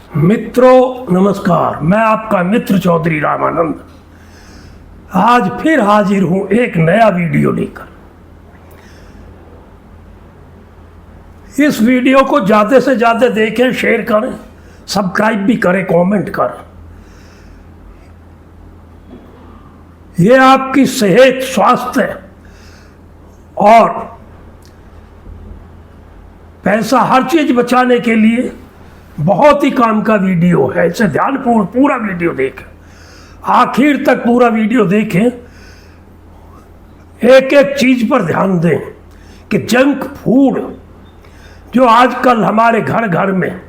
मित्रों नमस्कार, मैं आपका मित्र चौधरी रामानंद आज फिर हाजिर हूं एक नया वीडियो लेकर। इस वीडियो को ज़्यादा से ज़्यादा देखें, शेयर करें, सब्सक्राइब भी करें, कमेंट करें। ये आपकी सेहत, स्वास्थ्य और पैसा हर चीज़ बचाने के लिए बहुत ही काम का वीडियो है। इसे ध्यानपूर्वक पूरा वीडियो देखें, आखिर तक पूरा वीडियो देखें। एक एक चीज़ पर ध्यान दें कि जंक फूड जो आजकल हमारे घर घर में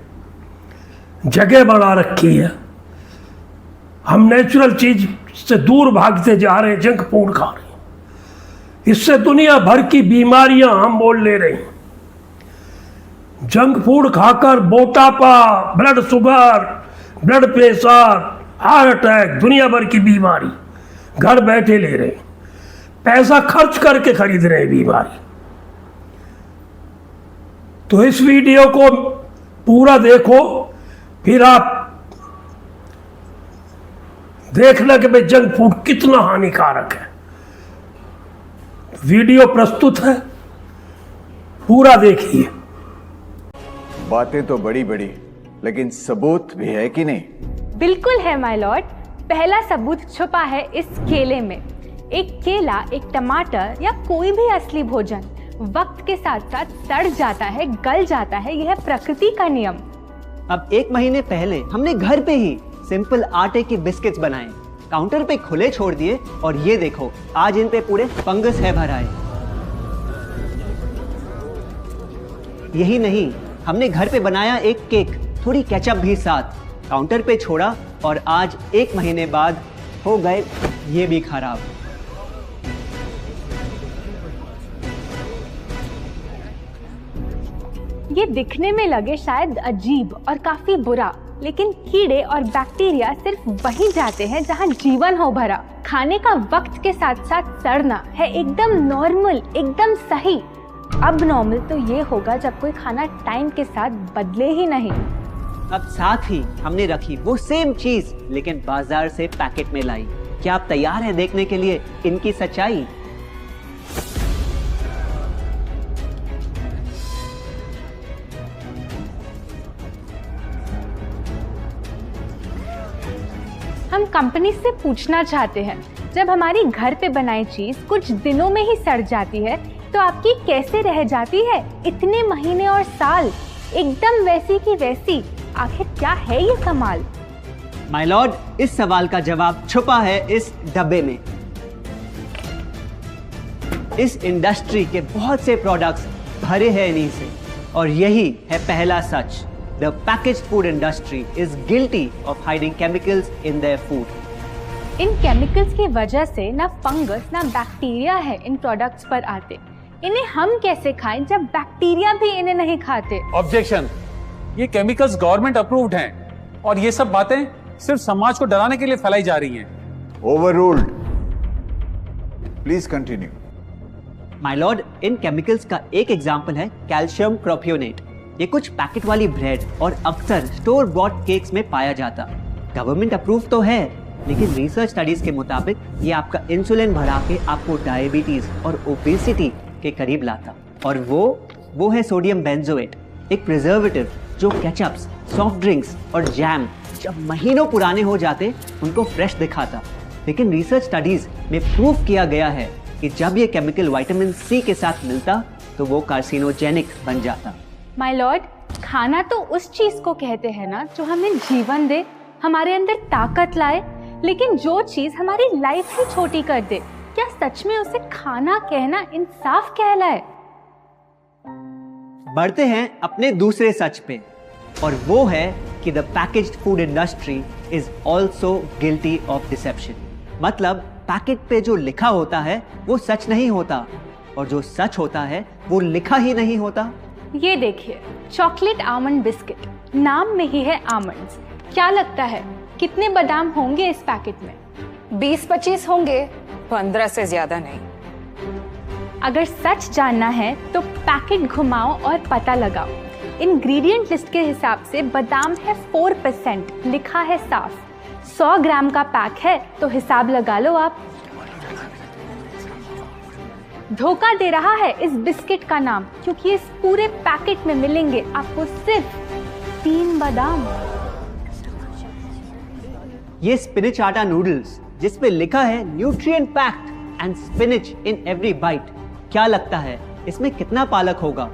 जगह बना रखी है, हम नेचुरल चीज़ से दूर भागते जा रहे हैं, जंक फूड खा रहे हैं। इससे दुनिया भर की बीमारियां हम मोल ले रहे हैं। जंक फूड खाकर मोटापा, blood sugar, blood pressure, heart attack, दुनिया भर की बीमारी घर बैठे ले रहे हैं। पैसा खर्च करके खरीद रहे हैं बीमारी। तो इस वीडियो को पूरा देखो, फिर आप देखना कि भाई जंक फूड कितना हानिकारक है। वीडियो प्रस्तुत है, पूरा देखिए। बातें तो बड़ी बड़ी, लेकिन सबूत भी है कि नहीं? बिल्कुल है माय लॉर्ड। पहला सबूत छुपा है इस केले में। एक केला, एक टमाटर या कोई भी असली भोजन वक्त के साथ साथ सड़ जाता है, गल जाता है। यह प्रकृति का नियम। अब 1 महीने पहले हमने घर पे ही सिंपल आटे की बिस्किट्स बनाए, काउंटर पे खुले छोड़ दिए और ये देखो आज इन पे पूरे फंगस है भर आए। यही नहीं, हमने घर पे बनाया एक केक, थोड़ी केचप भी साथ, काउंटर पे छोड़ा और आज 1 महीने बाद हो गए ये भी खराब। ये दिखने में लगे शायद अजीब और काफी बुरा, लेकिन कीड़े और बैक्टीरिया सिर्फ वहीं जाते हैं जहां जीवन हो भरा। खाने का वक्त के साथ साथ सड़ना है एकदम नॉर्मल, एकदम सही। अब नॉर्मल तो ये होगा जब कोई खाना टाइम के साथ बदले ही नहीं। अब साथ ही हमने रखी वो सेम चीज, लेकिन बाजार से पैकेट में लाई। क्या आप तैयार हैं देखने के लिए इनकी सच्चाई? हम कंपनी से पूछना चाहते हैं, जब हमारी घर पे बनाई चीज कुछ दिनों में ही सड़ जाती है तो आपकी कैसे रह जाती है इतने महीने और साल, एकदम वैसी की वैसी? आखिर क्या है ये कमाल? माय लॉर्ड, इस सवाल का जवाब छुपा है इस डब्बे में। इस इंडस्ट्री के बहुत से प्रोडक्ट्स भरे हैं इन्हीं से, और यही है पहला सच। The packaged food industry is guilty of hiding chemicals in their food. इन केमिकल्स की वजह से ना फंगस ना बैक्टीरिया है इन प्रोडक्ट्स पर आते। इन्हें हम कैसे खाएं जब बैक्टीरिया भी इन्हें नहीं खाते? ऑब्जेक्शन, ये केमिकल्स गवर्नमेंट अप्रूव्ड हैं और ये सब बातें सिर्फ समाज को डराने के लिए फैलाई जा रही हैं। Overruled. Please continue. My Lord, in chemicals का एक एग्जांपल है कैल्शियम प्रोपियोनेट। ये कुछ पैकेट वाली ब्रेड और अक्सर स्टोर बॉट केक्स में पाया जाता। गवर्नमेंट अप्रूव तो है, लेकिन रिसर्च स्टडीज के मुताबिक ये आपका इंसुलिन बढ़ा के आपको डायबिटीज और ओबेसिटी के करीब लाता। और वो है सोडियम बेंजोएट, एक प्रिजर्वेटिव जो केचप्स, सॉफ्ट ड्रिंक्स और जैम जब महीनों पुराने हो जाते उनको फ्रेश दिखाता। लेकिन रिसर्च स्टडीज में प्रूव किया गया है कि जब ये केमिकल विटामिन सी के साथ मिलता तो वो कार्सिनोजेनिक बन जाता। माय लॉर्ड, खाना तो उस चीज को कहते हैं ना जो हमें जीवन दे, हमारे अंदर ताकत लाए। लेकिन जो चीज हमारी लाइफ ही छोटी कर दे, क्या सच में उसे खाना कहना इंसाफ कहलाए? बढ़ते हैं अपने दूसरे सच पे, और वो है कि the packaged food industry is also guilty of deception. मतलब पैकेट पे जो लिखा होता है वो सच नहीं होता, और जो सच होता है वो लिखा ही नहीं होता। ये देखिए, चॉकलेट आमंड बिस्किट, नाम में ही है आमंड्स। क्या लगता है कितने बादाम होंगे इस पैकेट में? 20-25 होंगे, 15 से ज्यादा नहीं। अगर सच जानना है तो पैकेट घुमाओ और पता लगाओ। इंग्रेडिएंट लिस्ट के हिसाब से बादाम है 4%, लिखा है साफ। 100 ग्राम का पैक है तो हिसाब लगा लो आप। धोखा दे रहा है इस बिस्किट का नाम, क्योंकि इस पूरे पैकेट में मिलेंगे आपको सिर्फ 3 बादाम। ये स्पिनच आटा नूडल्स जिस पे लिखा है nutrient packed and spinach in every bite. क्या लगता है इसमें कितना पालक होगा?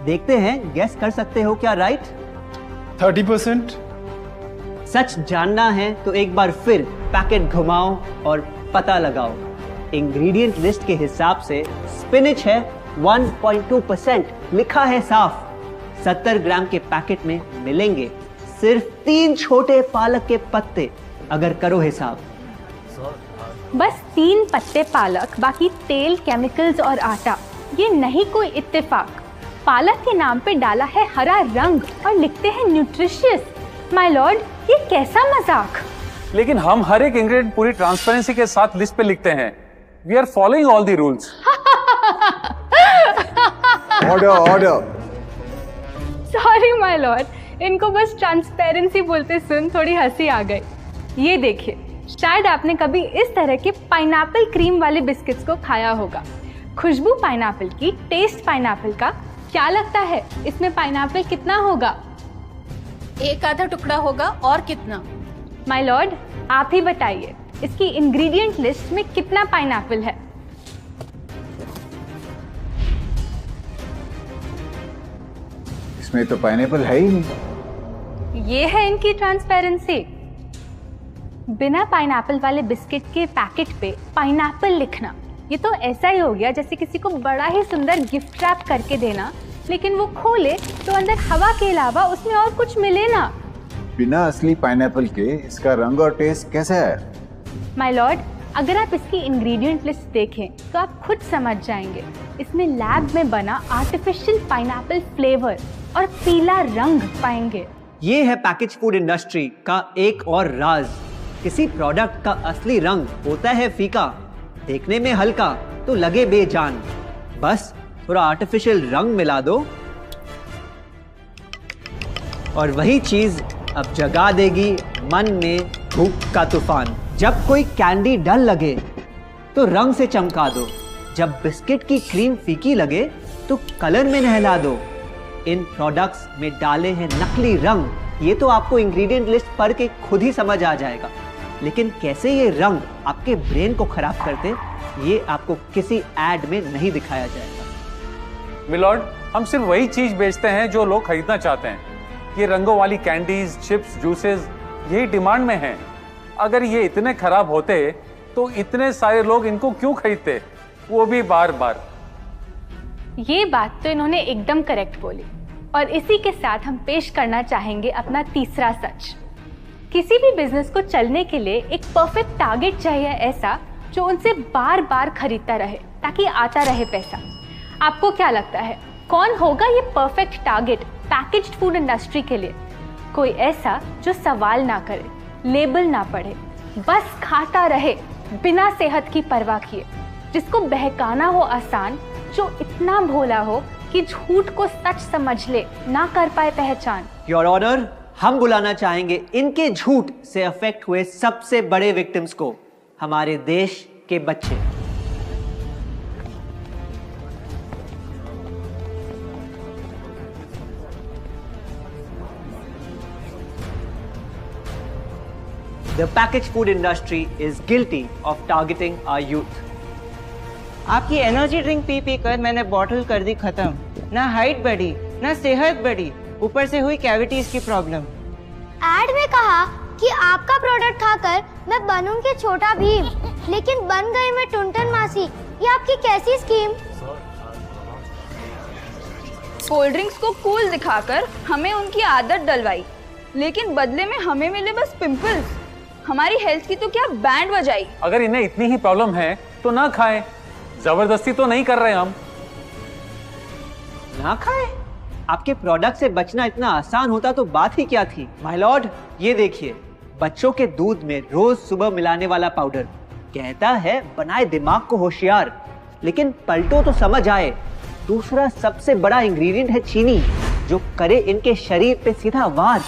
देखते हैं, गेस कर सकते हो क्या राइट? 30%। सच जानना है तो एक बार फिर पैकेट घुमाओ और पता लगाओ। इंग्रेडिएंट लिस्ट के हिसाब से स्पिनच है 1.2%, लिखा है साफ। 70 ग्राम के पैकेट में मिलेंगे सिर्फ 3 छोटे पालक के पत्ते। अगर करो हिसाब, बस 3 पत्ते पालक, बाकी तेल, केमिकल्स और आटा। ये नहीं कोई इत्तेफाक। पालक के नाम पे डाला है हरा रंग और लिखते हैं न्यूट्रिशियस। माय लॉर्ड, ये कैसा मजाक? लेकिन हम हर एक इंग्रेडिएंट पूरी ट्रांसपेरेंसी के साथ लिस्ट पे लिखते हैं। We are following all the rules. Order order. Sorry my lord, इनको बस ट्रांसपेरेंसी बोलते सुन थोड़ी हंसी आ गई। ये देखिए, शायद आपने कभी इस तरह के पाइनएप्पल क्रीम वाले बिस्किट्स को खाया होगा। खुशबू पाइनएप्पल की, टेस्ट पाइनएप्पल का। क्या लगता है इसमें पाइनएप्पल कितना होगा? 1 आधा टुकड़ा होगा, और कितना? माय लॉर्ड, आप ही बताइए, इसकी इंग्रेडिएंट लिस्ट में कितना पाइनएप्पल है? इसमें तो पाइनएप्पल है ही नहीं। ये है इनकी ट्रांसपेरेंसी। बिना पाइनएप्पल वाले बिस्किट के पैकेट पे पाइनएप्पल लिखना, ये तो ऐसा ही हो गया जैसे किसी को बड़ा ही सुंदर गिफ्ट रैप करके देना, लेकिन वो खोले तो अंदर हवा के अलावा उसमें और कुछ मिले ना। बिना असली पाइनएप्पल के इसका रंग और टेस्ट कैसा है? माय लॉर्ड, अगर आप इसकी इंग्रेडिएंट लिस्ट देखें तो आप खुद समझ जाएंगे। इसमें लैब में बना आर्टिफिशियल पाइनएप्पल फ्लेवर और पीला रंग पाएंगे। ये है पैकेज फूड इंडस्ट्री का एक और राज। किसी प्रोडक्ट का असली रंग होता है फीका, देखने में हल्का तो लगे बेजान। बस थोड़ा आर्टिफिशियल रंग मिला दो और वही चीज अब जगा देगी मन में भूख का तूफान। जब कोई कैंडी डल लगे तो रंग से चमका दो, जब बिस्किट की क्रीम फीकी लगे तो कलर में नहला दो। इन प्रोडक्ट्स में डाले हैं नकली रंग, ये तो आपको इंग्रेडिएंट लिस्ट पढ़ के खुद ही समझ आ जाएगा। लेकिन कैसे ये रंग आपके ब्रेन को खराब करते, ये आपको किसी एड में नहीं दिखाया जाएगा। मिलॉर्ड, हम सिर्फ वही चीज बेचते हैं जो लोग खरीदना चाहते हैं। ये रंगों वाली कैंडीज, चिप्स, जूसेस यही डिमांड में हैं। अगर ये इतने खराब होते तो इतने सारे लोग इनको क्यों खरीदते, वो भी बार बार। ये बात तो इन्होंने एकदम करेक्ट बोली। और इसी के साथ हम पेश करना चाहेंगे अपना तीसरा सच। किसी भी बिजनेस को चलने के लिए एक परफेक्ट टारगेट चाहिए, ऐसा जो उनसे बार बार खरीदता रहे ताकि आता रहे पैसा। आपको क्या लगता है कौन होगा ये perfect target packaged food industry के लिए? कोई ऐसा जो सवाल ना करे, लेबल ना पढ़े, बस खाता रहे बिना सेहत की परवाह किए, जिसको बहकाना हो आसान, जो इतना भोला हो कि झूठ को सच समझ ले, ना कर पाए पहचान। योर ऑनर, हम बुलाना चाहेंगे इनके झूठ से अफेक्ट हुए सबसे बड़े विक्टिम्स को, हमारे देश के बच्चे। The packaged food industry is guilty of targeting our youth. आपकी एनर्जी ड्रिंक पी पी कर मैंने बॉटल कर दी खत्म। ना हाइट बढ़ी, ना सेहत बढ़ी, ऊपर से हुई कैविटीज की प्रॉब्लम। एड में कहा कि आपका प्रोडक्ट खाकर मैं बनूंगी छोटा भीम, लेकिन बन गई मैं टुनटन मासी। ये आपकी कैसी स्कीम? कोल्ड ड्रिंक्स को कूल दिखाकर हमें उनकी आदत डलवाई, लेकिन बदले में हमें मिले बस पिंपल्स। हमारी हेल्थ की तो क्या बैंड बजाई। अगर इन्हें इतनी ही प्रॉब्लम है तो ना खाएं, जबरदस्ती तो नहीं कर रहे हम। ना खाएं? आपके प्रोडक्ट से बचना इतना आसान होता तो बात ही क्या थी। माय लॉर्ड, ये देखिए, बच्चों के दूध में रोज सुबह मिलाने वाला पाउडर कहता है बनाए दिमाग को होशियार, लेकिन पलटो तो समझ आए। दूसरा सबसे बड़ा इंग्रेडिएंट है चीनी, जो करे इनके शरीर पे सीधा वार।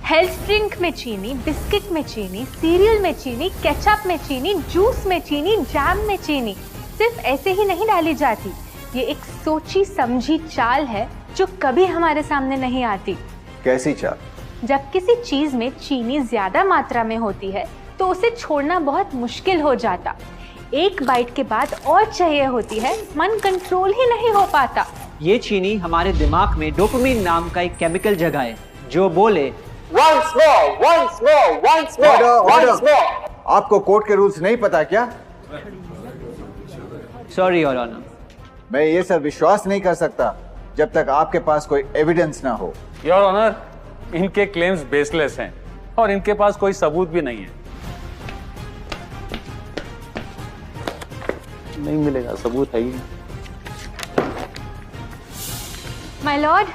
हेल्थ ड्रिंक में चीनी, बिस्किट में चीनी, सीरियल में चीनी, केचप में चीनी, जूस में चीनी, जैम में चीनी सिर्फ ऐसे ही नहीं डाली जाती। ये एक सोची समझी चाल है जो कभी हमारे सामने नहीं आती। कैसी चाल? जब किसी चीज में चीनी ज्यादा मात्रा में होती है तो उसे छोड़ना बहुत मुश्किल हो जाता। एक बाइट के बाद और चाहिए होती है, मन कंट्रोल ही नहीं हो पाता। ये चीनी हमारे दिमाग में डोपामिन नाम का एक केमिकल जगाए जो बोले once more, Order. आपको कोर्ट के रूल्स नहीं पता क्या? Sorry your honour. मैं ये सब विश्वास नहीं कर सकता जब तक आपके पास कोई एविडेंस ना हो। योर ऑनर, इनके क्लेम्स बेसलेस हैं और इनके पास कोई सबूत भी नहीं है। नहीं मिलेगा, सबूत है ही। माय लॉर्ड,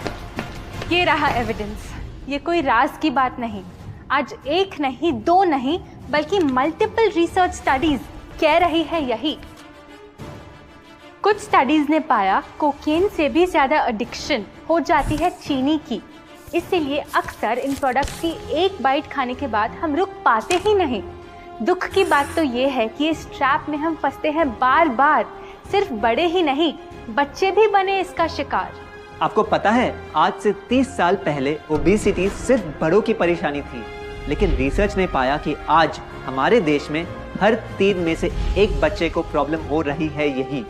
ये रहा एविडेंस। ये कोई राज की बात नहीं। आज एक नहीं, दो नहीं, बल्कि मल्टीपल रिसर्च स्टडीज कह रही है यही। कुछ स्टडीज ने पाया कोकेन से भी ज्यादा एडिक्शन हो जाती है चीनी की। इसीलिए अक्सर इन प्रोडक्ट्स की एक बाइट खाने के बाद हम रुक पाते ही नहीं। दुख की बात तो ये है कि इस ट्रैप में हम फंसते हैं बार बार। सिर्फ बड़े ही नहीं, बच्चे भी बने इसका शिकार। आपको पता है, आज से 30 साल पहले ओबेसिटी सिर्फ बड़ों की परेशानी थी, लेकिन रिसर्च ने पाया कि आज हमारे देश में हर 3 में से 1 बच्चे को प्रॉब्लम हो रही है यही।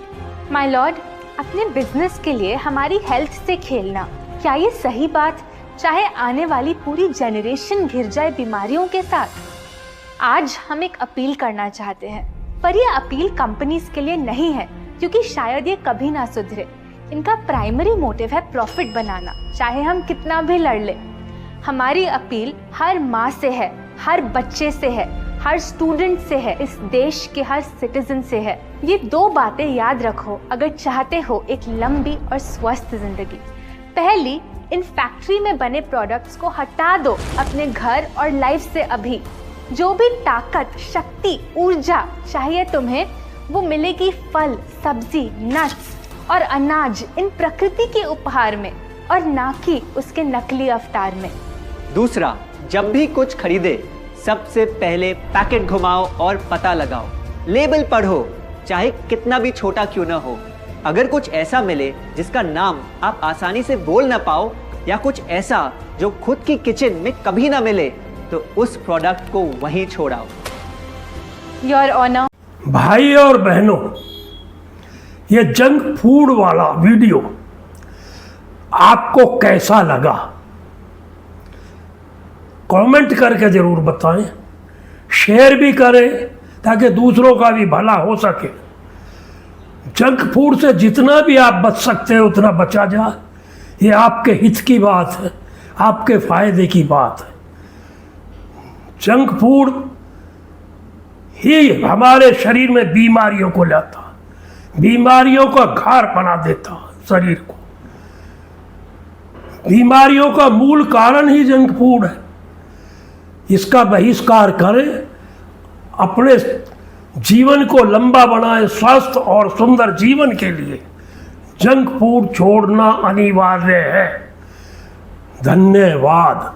माय लॉर्ड, अपने बिजनेस के लिए हमारी हेल्थ से खेलना, क्या ये सही बात? चाहे आने वाली पूरी जनरेशन घिर जाए बीमारियों के साथ। आज हम एक अपील करना चाहते हैं, पर यह अपील कंपनीज के लिए नहीं है, क्योंकि शायद ये कभी ना सुधरे। इनका प्राइमरी मोटिव है प्रॉफिट बनाना, चाहे हम कितना भी लड़ ले। हमारी अपील हर माँ से है, हर बच्चे से है, हर स्टूडेंट से है, इस देश के हर सिटीजन से है। ये 2 बातें याद रखो अगर चाहते हो एक लंबी और स्वस्थ जिंदगी। पहली, इन फैक्ट्री में बने प्रोडक्ट्स को हटा दो अपने घर और लाइफ से अभी। जो भी ताकत, शक्ति, ऊर्जा चाहिए तुम्हें, वो मिलेगी फल, सब्जी, नट्स और अनाज इन प्रकृति के उपहार में, और ना कि उसके नकली अवतार में। दूसरा, जब भी कुछ खरीदे सबसे पहले पैकेट घुमाओ और पता लगाओ, लेबल पढ़ो, चाहे कितना भी छोटा क्यों ना हो। अगर कुछ ऐसा मिले जिसका नाम आप आसानी से बोल ना पाओ, या कुछ ऐसा जो खुद की किचन में कभी ना मिले, तो उस प्रोडक्ट को वहीं छोड़ाओ। Your honour. भाई और बहनों, ये जंक फूड वाला वीडियो आपको कैसा लगा? कमेंट करके जरूर बताएं, शेयर भी करें ताकि दूसरों का भी भला हो सके। जंक फूड से जितना भी आप बच सकते हैं उतना बचा जाए, ये आपके हित की बात है, आपके फायदे की बात है। जंक फूड ही हमारे शरीर में बीमारियों को लाता, बीमारियों का घर बना देता शरीर को। बीमारियों का मूल कारण ही जंक फूड है। इसका बहिष्कार करें, अपने जीवन को लंबा बनाएं, स्वस्थ और सुंदर जीवन के लिए जंक फूड छोड़ना अनिवार्य है। धन्यवाद।